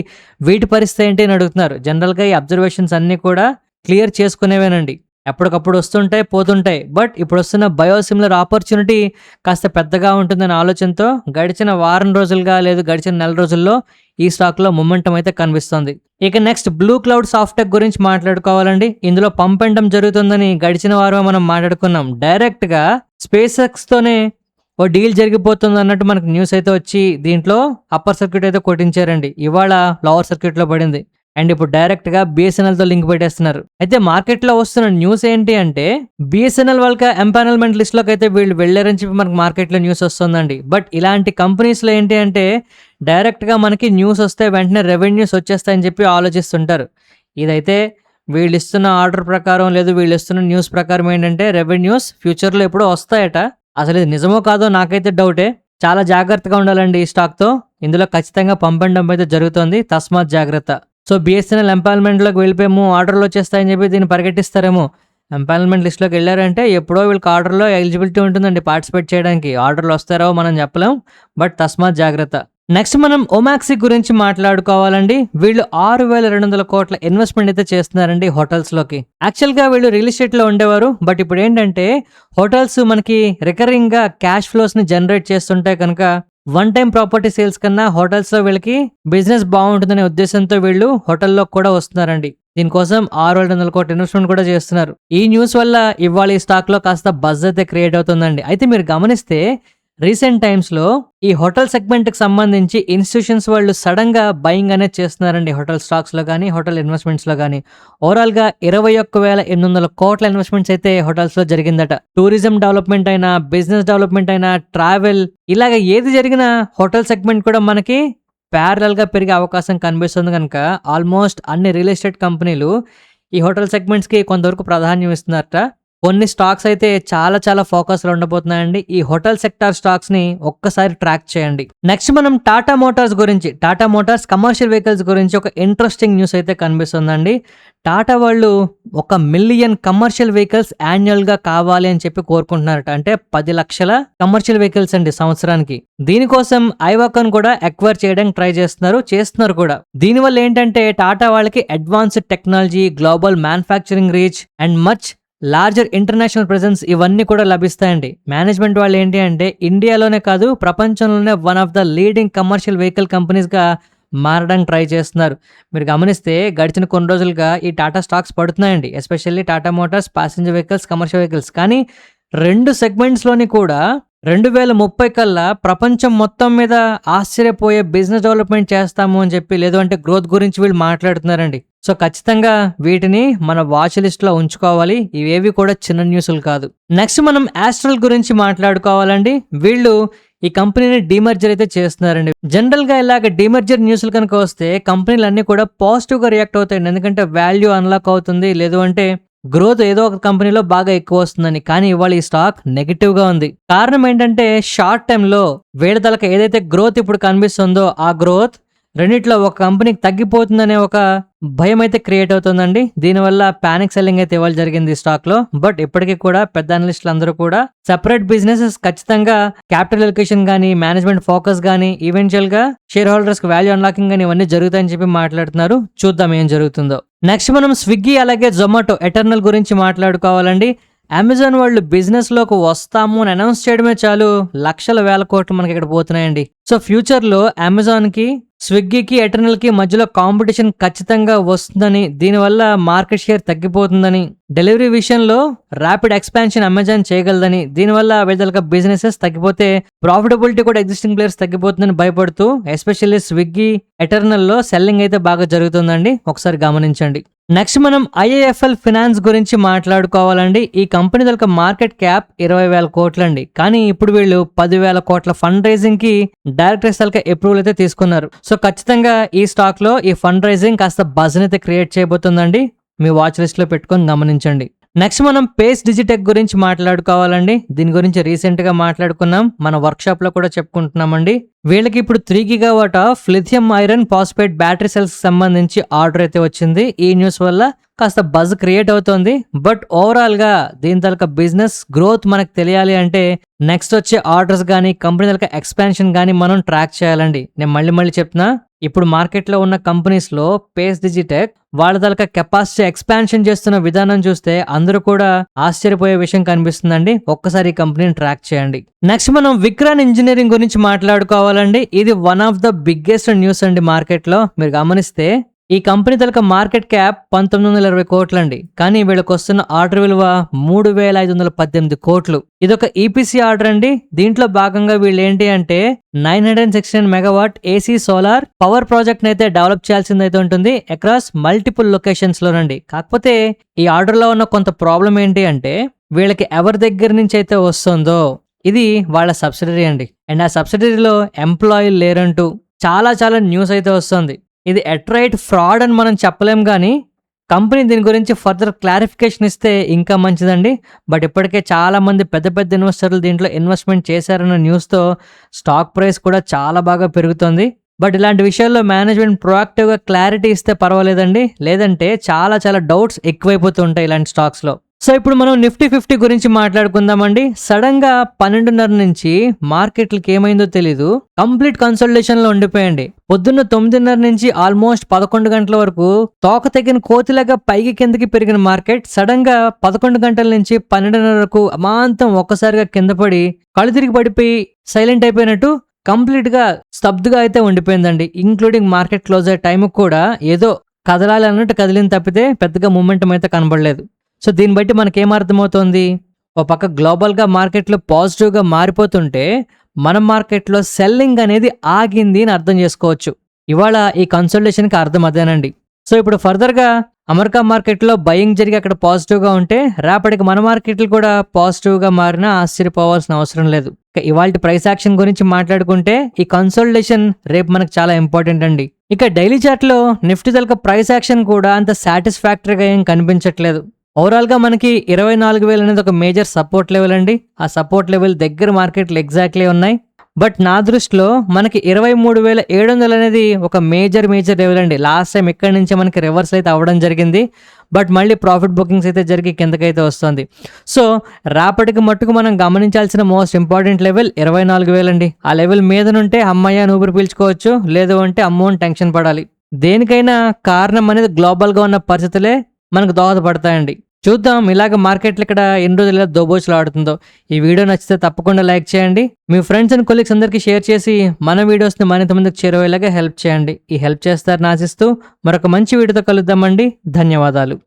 A: వీటి పరిస్థితి ఏంటి అని అడుగుతున్నారు. జనరల్ గా ఈ అబ్జర్వేషన్స్ అన్ని కూడా క్లియర్ చేసుకునేవేనండి, ఎప్పటికప్పుడు వస్తుంటాయి పోతుంటాయి. బట్ ఇప్పుడు వస్తున్న బయోసిమిలర్ ఆపర్చునిటీ కాస్త పెద్దగా ఉంటుందనే ఆలోచనతో గడిచిన వారం రోజులుగా లేదు గడిచిన నెల రోజుల్లో ఈ స్టాక్ లో మొమెంటం అయితే కనిపిస్తుంది. ఇక నెక్స్ట్ బ్లూ క్లౌడ్ సాఫ్ట్వేర్ గురించి మాట్లాడుకోవాలండి. ఇందులో పంప్ అండ్ డంప్ జరుగుతుందని గడిచిన వారం మనం మాట్లాడుకున్నాం. డైరెక్ట్ గా స్పేస్ ఎక్స్ తోనే ఓ డీల్ జరిగిపోతుంది అన్నట్టు మనకు న్యూస్ అయితే వచ్చి దీంట్లో అప్పర్ సర్క్యూట్ అయితే కొట్టించారండి. ఇవాళ లోవర్ సర్క్యూట్ లో పడింది. అండ్ ఇప్పుడు డైరెక్ట్ గా బిఎస్ఎన్ఎల్ తో లింక్ పెట్టేస్తున్నారు. అయితే మార్కెట్ లో వస్తున్న న్యూస్ ఏంటి అంటే బిఎస్ఎన్ఎల్ వాళ్ళకి ఎంపానల్మెంట్ లిస్ట్ లోకి అయితే వీళ్ళు వెళ్ళారని చెప్పి మనకు మార్కెట్ లో న్యూస్ వస్తుందండి. బట్ ఇలాంటి కంపెనీస్ లో ఏంటి అంటే డైరెక్ట్ గా మనకి న్యూస్ వస్తే వెంటనే రెవెన్యూస్ వచ్చేస్తాయని చెప్పి ఆలోచిస్తుంటారు. ఇదైతే వీళ్ళు ఇస్తున్న ఆర్డర్ ప్రకారం లేదు, వీళ్ళు ఇస్తున్న న్యూస్ ప్రకారం ఏంటంటే రెవెన్యూస్ ఫ్యూచర్ లో ఎప్పుడో వస్తాయట. అసలు ఇది నిజమో కాదో నాకైతే డౌటే. చాలా జాగ్రత్తగా ఉండాలండి ఈ స్టాక్ తో. ఇందులో ఖచ్చితంగా పంప్ అండ్ డంప్ అయితే జరుగుతుంది, తస్మాత్ జాగ్రత్త. సో బిఎస్ఎన్ఎల్ ఎంపానల్మెంట్ లోకి వెళ్ళిపోయాము, ఆర్డర్లు వచ్చేస్తాయని చెప్పి దీన్ని పరిగెట్టిస్తారేమో. ఎంపానల్మెంట్ లిస్ట్‌లోకి ఎళ్లారంటే ఎప్పుడో వీళ్ళకి ఆర్డర్‌లో ఎలిజిబిలిటీ ఉంటుందండి పార్టిసిపేట్ చేయడానికి. ఆర్డర్‌లు వస్తాయో రావో మనం చెప్పలేం. బట్ తస్మాత్ జాగ్రత్త. నెక్స్ట్ మనం ఒమాక్సీ గురించి మాట్లాడుకోవాలండి. వీళ్ళు 6,200 కోట్ల ఇన్వెస్ట్‌మెంట్ అయితే చేస్తున్నారండి హోటల్స్‌లోకి. యాక్చువల్‌గా వీళ్ళు రియల్ ఎస్టేట్‌లో ఉండేవారు. బట్ ఇప్పుడేంటంటే హోటల్స్ మనకి రికరింగ్‌గా క్యాష్ ఫ్లోస్‌ని జనరేట్ చేస్తుంటే కనుక వన్ టైమ్ ప్రాపర్టీ సేల్స్ కన్నా హోటల్స్‌లో వీళ్ళకి బిజినెస్ బావుంటుందనే ఉద్దేశంతో వీళ్ళు హోటల్‌లోకి కూడా వస్తున్నారండి. దీనికోసం 6,200 కోట్ల ఇన్వెస్ట్‌మెంట్ కూడా చేస్తున్నారు. ఈ న్యూస్ వల్ల ఇవాళ ఈ స్టాక్‌లో కాస్త బజ్ అయితే క్రియేట్ అవుతుందండి. అయితే మీరు గమనిస్తే రీసెంట్ టైమ్స్‌లో ఈ హోటల్ సెగ్మెంట్‌కి సంబంధించి ఇన్‌స్టిట్యూషన్స్ వాళ్ళు సడెన్‌గా బయింగ్ అనేది చేస్తున్నారండి. హోటల్ స్టాక్స్‌లో గానీ, హోటల్ ఇన్వెస్ట్‌మెంట్స్‌లో గానీ. ఓవరాల్‌గా 21,800 కోట్ల ఇన్వెస్ట్‌మెంట్స్ అయితే హోటల్స్‌లో జరిగిందట. టూరిజం డెవలప్‌మెంట్ అయినా, బిజినెస్ డెవలప్‌మెంట్ అయినా, ట్రావెల్ ఇలాగ ఏది జరిగినా హోటల్ సెగ్మెంట్ కూడా మనకి ప్యారలల్‌గా పెరిగే అవకాశం కనిపిస్తుంది గనుక ఆల్మోస్ట్ అన్ని రియల్ ఎస్టేట్ కంపెనీలు ఈ హోటల్ సెగ్మెంట్స్‌కి కొంతవరకు ప్రాధాన్యం ఇస్తున్నారట. కొన్ని స్టాక్స్ అయితే చాలా చాలా ఫోకస్‌లో ఉండబోతున్నాయండి. ఈ హోటల్ సెక్టార్ స్టాక్స్‌ని ఒక్కసారి ట్రాక్ చేయండి. నెక్స్ట్ మనం టాటా మోటార్స్ గురించి, టాటా మోటార్స్ కమర్షియల్ వెహికల్స్ గురించి ఒక ఇంట్రెస్టింగ్ న్యూస్ అయితే కనిపిస్తుందండి. టాటా వాళ్ళు 1,000,000 కమర్షియల్ వెహికల్స్ యాన్యువల్‌గా కావాలి అని చెప్పి కోరుకుంటున్నారట. అంటే 10 లక్షల కమర్షియల్ వెహికల్స్ అండి సంవత్సరానికి. దీనికోసం ఐవాకాన్ కూడా ఎక్వైర్ చేయడానికి ట్రై చేస్తున్నారు కూడా. దీనివల్ల ఏంటంటే టాటా వాళ్ళకి advanced technology, global manufacturing reach and much larger international presence ఇవన్నీ కూడా లభిస్తాయండి. మేనేజ్మెంట్ వాళ్ళు ఏంటి అంటే ఇండియాలోనే కాదు ప్రపంచంలోనే one of the leading commercial vehicle కంపెనీస్‌గా మారడానికి ట్రై చేస్తున్నారు. మీరు గమనిస్తే గడిచిన కొన్ని రోజులుగా ఈ టాటా స్టాక్స్ పడుతున్నాయండి. Especially Tata Motors, passenger vehicles, commercial vehicles. కానీ 2 సెగ్మెంట్స్‌లోని కూడా 2030 కల్లా ప్రపంచం మొత్తం మీద ఆశ్చర్యపోయే బిజినెస్ డెవలప్‌మెంట్ చేస్తాము అని చెప్పి, లేదు అంటే గ్రోత్ గురించి వీళ్ళు మాట్లాడుతున్నారండి. సో ఖచ్చితంగా వీటిని మన వాచ్ లిస్ట్‌లో ఉంచుకోవాలి. ఇవేవి కూడా చిన్న న్యూస్‌లు కాదు. నెక్స్ట్ మనం యాస్ట్రల్ గురించి మాట్లాడుకోవాలండి. వీళ్ళు ఈ కంపెనీని డీమర్జర్ అయితే చేస్తున్నారండి. జనరల్‌గా ఇలాగ డీమర్జర్ న్యూస్‌లు కనుక వస్తే కంపెనీలన్నీ కూడా పాజిటివ్‌గా రియాక్ట్ అవుతాయండి. ఎందుకంటే వాల్యూ అన్లాక్ అవుతుంది. లేదు అంటే గ్రోత్ ఏదో ఒక కంపెనీలో బాగా ఎక్కువ వస్తుందని. కానీ ఇవాళ ఈ స్టాక్ నెగెటివ్‌గా ఉంది. కారణం ఏంటంటే షార్ట్ టైమ్‌లో వీళ్ళ తలక ఏదైతే గ్రోత్ ఇప్పుడు కనిపిస్తుందో ఆ గ్రోత్ రెండిట్లో ఒక కంపెనీకి తగ్గిపోతుందనే ఒక భయం అయితే క్రియేట్ అవుతుందండి. దీనివల్ల పానిక్ సెల్లింగ్ అయితే ఇవాళ జరిగింది ఈ స్టాక్ లో. బట్ ఇప్పటికీ కూడా పెద్ద అనలిస్టులు అందరూ కూడా సెపరేట్ బిజినెసెస్ ఖచ్చితంగా క్యాపిటల్ ఎలొకేషన్ గానీ, మేనేజ్మెంట్ ఫోకస్ గానీ, ఈవెన్చువల్ గా షేర్ హోల్డర్స్ కి వాల్యూ అన్లాకింగ్ గానీ ఇవన్నీ జరుగుతాయని చెప్పి మాట్లాడుతున్నారు. చూద్దాం ఏం జరుగుతుందో. నెక్స్ట్ మనం స్విగ్గీ అలాగే జొమాటో ఎటర్నల్ గురించి మాట్లాడుకోవాలండి. అమెజాన్ వాళ్ళు బిజినెస్ లోకి వస్తాము అని అనౌన్స్ చేయడమే చాలు లక్షల వేల కోట్లు మనకి ఇక్కడ పోతున్నాయండి. సో ఫ్యూచర్ లో అమెజాన్ కి, స్విగ్గీకి, ఎటర్నల్ కి మధ్యలో కాంపిటీషన్ ఖచ్చితంగా వస్తుందని, దీనివల్ల మార్కెట్ షేర్ తగ్గిపోతుందని, డెలివరీ విషయంలో ర్యాపిడ్ ఎక్స్పాన్షన్ అమెజాన్ చేయగలదని, దీనివల్ల వీళ్ళ బిజినెసెస్ తగ్గిపోతే ప్రాఫిటబిలిటీ కూడా ఎగ్జిస్టింగ్ ప్లేయర్స్ తగ్గిపోతుందని భయపడుతూ ఎస్పెషల్లీ స్విగ్గీ, ఎటర్నల్ లో సెల్లింగ్ అయితే బాగా జరుగుతుందండి. ఒకసారి గమనించండి. నెక్స్ట్ మనం ఐఐఎఫ్ఎల్ ఫినాన్స్ గురించి మాట్లాడుకోవాలండి. ఈ కంపెనీ తలక మార్కెట్ క్యాప్ 20,000 కోట్లండి. కానీ ఇప్పుడు వీళ్ళు 10,000 కోట్ల ఫండ్ రైజింగ్ కి డైరెక్టర్స్ తలక అప్రూవల్ అయితే తీసుకున్నారు. సో ఖచ్చితంగా ఈ స్టాక్ లో ఈ ఫండ్ రైజింగ్ కాస్త బజ్ అయితే క్రియేట్ చేయబోతుందండి. మీ వాచ్ లిస్ట్ లో పెట్టుకొని గమనించండి. నెక్స్ట్ మనం పేస్ డిజిటెక్ గురించి మాట్లాడుకోవాలండి. దీని గురించి రీసెంట్ గా మాట్లాడుకున్నాం, మన వర్క్ షాప్ లో కూడా చెప్పుకుంటున్నామండి. వీళ్ళకి ఇప్పుడు 3 GW of lithium iron phosphate battery cells సంబంధించి ఆర్డర్ అయితే వచ్చింది. ఈ న్యూస్ వల్ల కాస్త బజ్ క్రియేట్ అవుతోంది. బట్ ఓవరాల్ గా దీని తలక బిజినెస్ గ్రోత్ మనకు తెలియాలి అంటే నెక్స్ట్ వచ్చే ఆర్డర్స్ కానీ, కంపెనీ తలక ఎక్స్పాన్షన్ కానీ మనం ట్రాక్ చేయాలండి. నేను మళ్ళీ చెప్తున్నా, ఇప్పుడు మార్కెట్లో ఉన్న కంపెనీస్లో పేస్ డిజిటెక్ వాళ్ళ తలక కెపాసిటీ ఎక్స్పాన్షన్ చేస్తున్న విధానం చూస్తే అందరూ కూడా ఆశ్చర్యపోయే విషయం కనిపిస్తుందండి. ఒక్కసారి ఈ కంపెనీని ట్రాక్ చేయండి. నెక్స్ట్ మనం విక్రాన్ ఇంజనీరింగ్ గురించి మాట్లాడుకోవాలండి. ఇది one of the biggest news అండి మార్కెట్లో. మీరు గమనిస్తే ఈ కంపెనీ తలక మార్కెట్ క్యాప్ 1920 కోట్లండి. కానీ వీళ్ళకి వస్తున్న ఆర్డర్ విలువ 3,518 కోట్లు. ఇదొక ఈపీసీ ఆర్డర్ అండి. దీంట్లో భాగంగా వీళ్ళు ఏంటి అంటే 969 megawatt AC solar power project అయితే డెవలప్ చేయాల్సింది అయితే ఉంటుంది అక్రాస్ మల్టిపుల్ లొకేషన్స్ లోనండి. కాకపోతే ఈ ఆర్డర్ లో ఉన్న కొంత ప్రాబ్లం ఏంటి అంటే వీళ్ళకి ఎవరి దగ్గర నుంచి అయితే వస్తుందో ఇది వాళ్ళ సబ్సిడరీ అండి. అండ్ ఆ సబ్సిడరీలో ఎంప్లాయీ లేరంటూ చాలా న్యూస్ అయితే వస్తుంది. ఇది అట్రైట్ ఫ్రాడ్ అని మనం చెప్పలేం, కానీ కంపెనీ దీని గురించి ఫర్దర్ క్లారిఫికేషన్ ఇస్తే ఇంకా మంచిదండి. బట్ ఇప్పటికే చాలా మంది పెద్ద ఇన్వెస్టర్లు దీంట్లో ఇన్వెస్ట్మెంట్ చేశారన్న న్యూస్తో స్టాక్ ప్రైస్ కూడా చాలా బాగా పెరుగుతుంది. బట్ ఇలాంటి విషయాల్లో మేనేజ్మెంట్ ప్రొయాక్టివ్గా క్లారిటీ ఇస్తే పర్వాలేదండి. లేదంటే చాలా డౌట్స్ ఎక్కువైపోతూ ఉంటాయి ఇలాంటి స్టాక్స్లో. సో ఇప్పుడు మనం నిఫ్టీ 50 గురించి మాట్లాడుకుందామండి. సడన్ గా 12:30 నుంచి మార్కెట్లకి ఏమైందో తెలీదు, కంప్లీట్ కన్సల్టేషన్ లో ఉండిపోయండి. పొద్దున్న 9:30 నుంచి ఆల్మోస్ట్ 11 గంటల వరకు తోక తెగిన కోతిలాగా పైకి కిందకి పెరిగిన మార్కెట్ సడన్ గా 11 గంటల నుంచి 12:30 వరకు అమాంతం ఒక్కసారిగా కింద పడి కళ్ళు తిరిగి పడిపోయి సైలెంట్ అయిపోయినట్టు కంప్లీట్ గా స్తబ్దుగా అయితే ఉండిపోయిందండి. ఇంక్లూడింగ్ మార్కెట్ క్లోజ్ అయ్యే టైం కూడా ఏదో కదలాలి అన్నట్టు కదిలింది తప్పితే పెద్దగా మూమెంటం అయితే కనబడలేదు. సో దీన్ని బట్టి మనకేమర్థమవుతోంది, ఒక పక్క గ్లోబల్గా మార్కెట్లో పాజిటివ్గా మారిపోతుంటే మన మార్కెట్లో సెల్లింగ్ అనేది ఆగింది అని అర్థం చేసుకోవచ్చు. ఇవాళ ఈ కన్సల్టేషన్కి అర్థం అదేనండి. సో ఇప్పుడు ఫర్దర్గా అమెరికా మార్కెట్లో బయింగ్ జరిగి అక్కడ పాజిటివ్గా ఉంటే రేపటికి మన మార్కెట్లు కూడా పాజిటివ్గా మారినా ఆశ్చర్యపోవాల్సిన అవసరం లేదు. ఇవాళ ప్రైస్ యాక్షన్ గురించి మాట్లాడుకుంటే ఈ కన్సల్టేషన్ రేపు మనకు చాలా ఇంపార్టెంట్ అండి. ఇక డైలీ చార్ట్లో నిఫ్టీ తలక ప్రైస్ యాక్షన్ కూడా అంత సాటిస్ఫాక్టరీగా ఏం కనిపించట్లేదు. ఓవరాల్గా మనకి 24,000 అనేది ఒక మేజర్ సపోర్ట్ లెవెల్ అండి. ఆ సపోర్ట్ లెవెల్ దగ్గర మార్కెట్లు ఎగ్జాక్ట్లీ ఉన్నాయి. బట్ నా దృష్టిలో మనకి 23,700 అనేది ఒక మేజర్ లెవెల్ అండి. లాస్ట్ టైం ఇక్కడి నుంచే మనకి రివర్స్ అయితే అవ్వడం జరిగింది. బట్ మళ్ళీ ప్రాఫిట్ బుకింగ్స్ అయితే జరిగి కిందకైతే వస్తుంది. సో రేపటికి మట్టుకు మనం గమనించాల్సిన మోస్ట్ ఇంపార్టెంట్ లెవెల్ 24,000 అండి. ఆ లెవెల్ మీద నుంటే అమ్మయ్య ఊపిరి పీల్చుకోవచ్చు, లేదు అంటే అమ్మోని టెన్షన్ పడాలి. దేనికైనా కారణం అనేది గ్లోబల్గా ఉన్న పరిస్థితులే మనకు దోహదపడతాయండి. చూద్దాం ఇలాగ మార్కెట్లు ఇక్కడ ఎన్ని రోజులు ఇలా దోబోచులు ఆడుతుందో. ఈ వీడియో నచ్చితే తప్పకుండా లైక్ చేయండి. మీ ఫ్రెండ్స్ అండ్ కొలీగ్స్ అందరికీ షేర్ చేసి మన వీడియోస్ని మరింత మందికి చేరువయ్యేలాగా హెల్ప్ చేయండి. ఈ హెల్ప్ చేస్తారని ఆశిస్తూ మరొక మంచి వీడియోతో కలుద్దామండి. ధన్యవాదాలు.